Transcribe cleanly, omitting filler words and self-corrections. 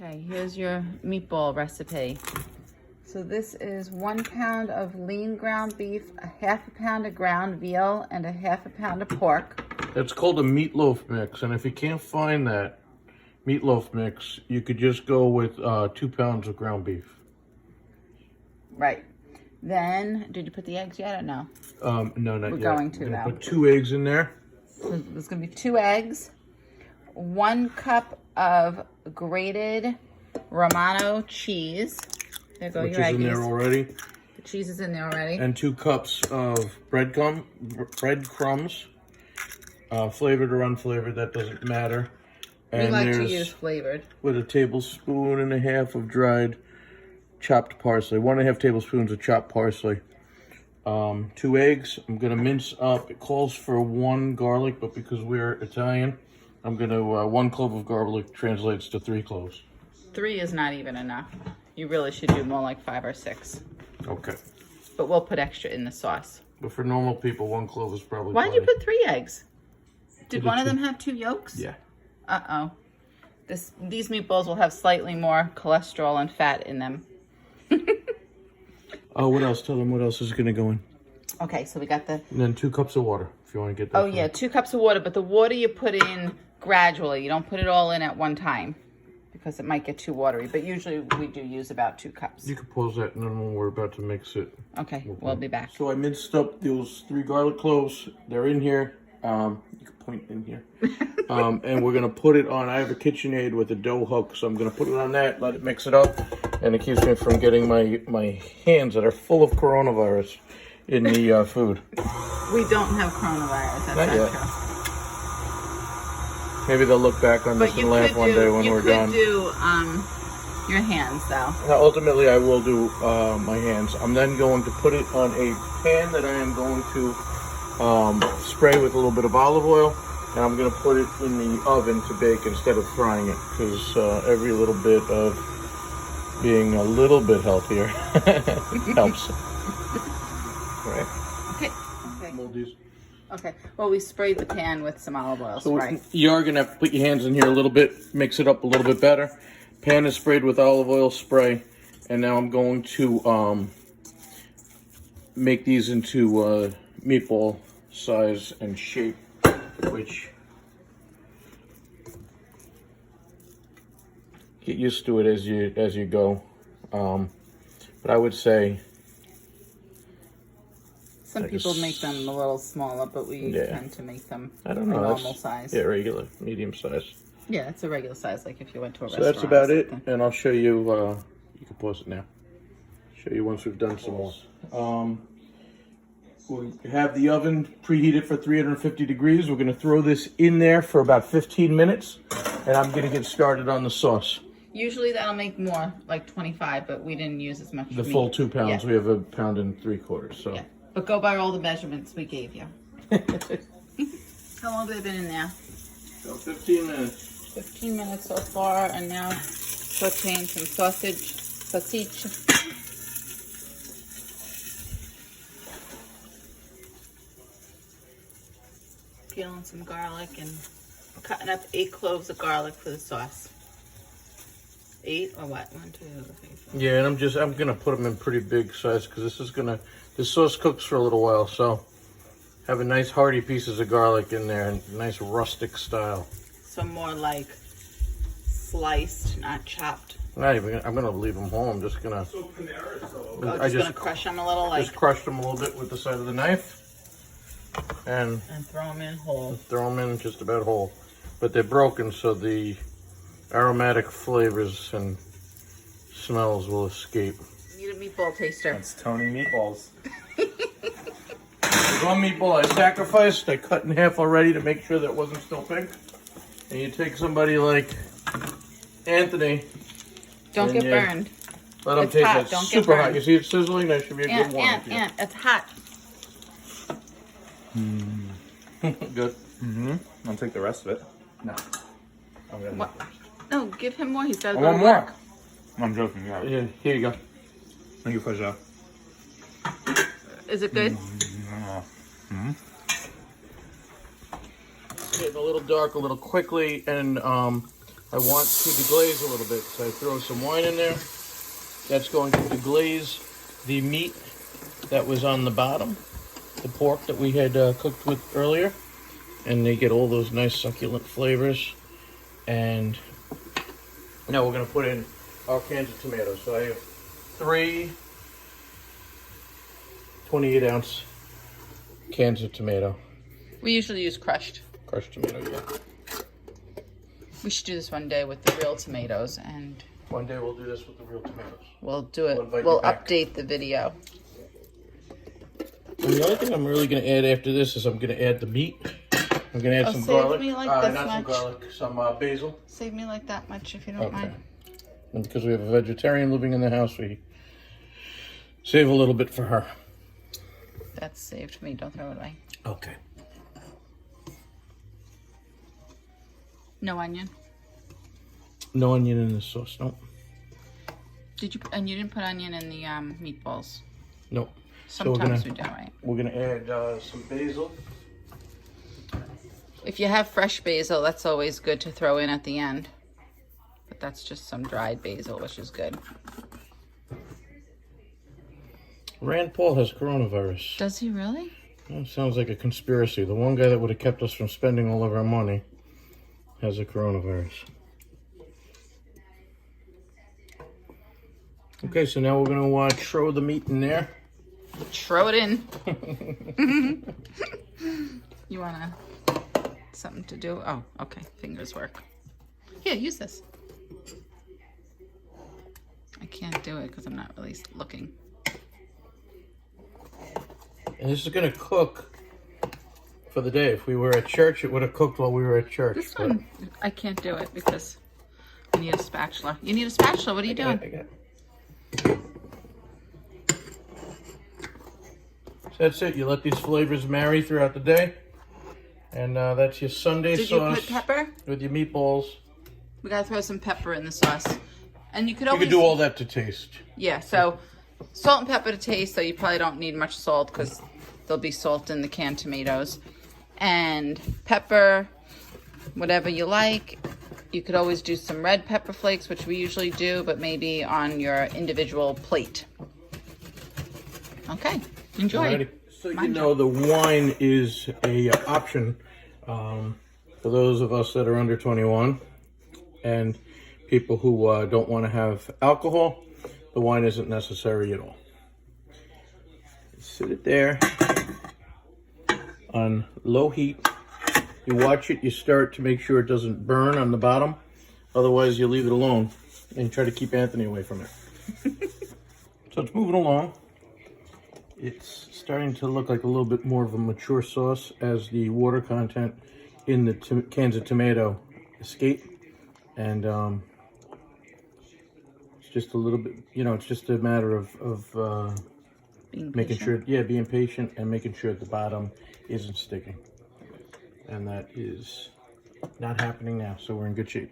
Okay, here's your meatball recipe. So this is 1 pound of lean ground beef, a half a pound of ground veal, and a half a pound of pork. It's called a meatloaf mix, and if you can't find that meatloaf mix, you could just go with 2 pounds of ground beef. Right. Then, did you put the eggs yet or no? No, not We're yet. going to I'm gonna now. put 2 eggs in there. So there's going to be 2 eggs, 1 cup of grated Romano cheese. There go Which your is in there eggies. already. The cheese is in there already. And 2 cups of breadcrumbs, flavored or unflavored, that doesn't matter. We And like to there's use flavored. with a tablespoon and a half of dried chopped parsley. 1.5 tablespoons of chopped parsley. 2 eggs. I'm gonna mince up. It calls for 1 garlic, but because we're Italian, I'm gonna 1 clove of garlic translates to 3 cloves. 3 is not even enough. You really should do more like 5 or 6. Okay. But we'll put extra in the sauce. But for normal people, 1 clove is probably Why'd you plenty. put 3 eggs? Did Did one of two. them have 2 yolks? Yeah. Uh-oh. These meatballs will have slightly more cholesterol and fat in them. Oh, what else? Tell them what else is gonna go in. Okay, so we got the... And then 2 cups of water, if you want to get that. Oh, yeah, 2 cups of water, but the water you put in gradually. You don't put it all in at one time because it might get too watery. But usually we do use about 2 cups. You can pause that, and then when we're about to mix it. Okay, we'll be back. So I minced up those 3 garlic cloves. They're in here. You can point in here. And we're gonna put it on. I have a KitchenAid with a dough hook, so I'm gonna put it on that. Let it mix it up, and it keeps me from getting my hands that are full of coronavirus in the food. We don't have coronavirus. That's Not not yet. true. Maybe they'll look back on this But and laugh one day when we're done. You could do your hands, though. Now, ultimately, I will do my hands. I'm then going to put it on a pan that I am going to spray with a little bit of olive oil, and I'm going to put it in the oven to bake instead of frying it, because every little bit of being a little bit healthier helps. Right. Okay. Mold these. Okay. Well, we sprayed the pan with some olive oil. So Right. you are going to have to put your hands in here a little bit, mix it up a little bit better. Pan is sprayed with olive oil spray, and now I'm going to make these into meatball size and shape, which get used to it as you go. But I would say Some like people make them a little smaller, but we Yeah. tend to make them I don't a know normal that's- size. Yeah, regular, medium size. Yeah, it's a regular size, like if you went to a So restaurant. that's about or it, something. and I'll show you. You can pause it now. Show you once we've done some more. We have the oven preheated for 350 degrees. We're going to throw this in there for about 15 minutes, and I'm going to get started on the sauce. Usually that'll make more, like 25, but we didn't use as much The meat. full 2 pounds. Yeah. We have 1 pound and 3/4. So Yeah. But go by all the measurements we gave you. How long have they been in there? so 15 minutes. 15 minutes so far, and now sauteing some sausage. Peeling some garlic and cutting up 8 cloves of garlic for the sauce. 8 or what? 1, 2, 3, 4. Yeah, and I'm gonna put them in pretty big size because this sauce cooks for a little while. So have a nice hearty pieces of garlic in there, and nice rustic style. So more like sliced, not chopped. Not even. I'm gonna leave them whole. I'm just gonna. Oh, just gonna crush them a little, like, just crushed them a little bit with the side of the knife, and and throw them in whole. throw them in just about whole. But they're broken, so the aromatic flavors and smells will escape. Need a meatball taster. That's Tony Meatballs. There's one meatball I sacrificed. I cut in half already to make sure that it wasn't still pink. And you take somebody like Anthony. Don't And get yeah. burned. Let them It's taste hot, it. don't get Super hot. burned. You see it sizzling? That should be a good one. It's hot. Good. I'll take the rest of it. No. I'm gonna. What? No, give him more. He's got to I go to want work. more. I'm joking. Yeah. Yeah, here you go. Thank you for that. Is it good? Getting a little dark, a little quickly, and I want to deglaze a little bit, so I throw some wine in there. That's going to deglaze the meat that was on the bottom, the pork that we had cooked with earlier, and they get all those nice succulent flavors. And now we're going to put in our cans of tomatoes. So I have 3 28-ounce cans of tomato. We usually use crushed. Crushed tomato, yeah. We should do this one day with the real tomatoes, and One day we'll do this with the real tomatoes. we'll do it. We'll invite We'll you back. update the video. And the only thing I'm really going to add after this is I'm going to add the meat. I'm going to add Oh, some save garlic. me like this not some much. garlic, some basil. Save me like that much if you don't Okay. mind. And because we have a vegetarian living in the house, we save a little bit for her. That's saved me. Don't throw it away. Okay. No onion. No onion in this sauce, no. Did you? And you didn't put onion in the meatballs. No. So Sometimes we do, right? we're gonna add some basil. If you have fresh basil, that's always good to throw in at the end. But that's just some dried basil, which is good. Rand Paul has coronavirus. Does he really? That sounds like a conspiracy. The one guy that would have kept us from spending all of our money has a coronavirus. Okay, so now we're gonna throw the meat in there. Throw it in. You wanna something to do? Oh, okay. Fingers work. Here, use this. I can't do it because I'm not really looking. And this is gonna cook for the day. If we were at church, it would have cooked while we were at church. This but- one, I can't do it because I need a spatula. You need a spatula. What are you I got doing? it. So that's it. You let these flavors marry throughout the day. And that's your Sunday Did you sauce put pepper? with your meatballs. We gotta throw some pepper in the sauce. And you could You always can do all that to taste. Yeah, so salt and pepper to taste, so you probably don't need much salt because there'll be salt in the canned tomatoes. And pepper, whatever you like. You could always do some red pepper flakes, which we usually do, but maybe on your individual plate. Okay, enjoy. Alrighty. So you Mind know the wine is a option for those of us that are under 21 and people who don't want to have alcohol. The wine isn't necessary at all. Sit it there on low heat. You watch it, you start to make sure it doesn't burn on the bottom. Otherwise, you leave it alone and try to keep Anthony away from it. So it's moving along. It's starting to look like a little bit more of a mature sauce as the water content in the cans of tomato escape. And it's just a little bit, it's just a matter of Being making patient. sure, being patient and making sure the bottom isn't sticking. And that is not happening now, so we're in good shape.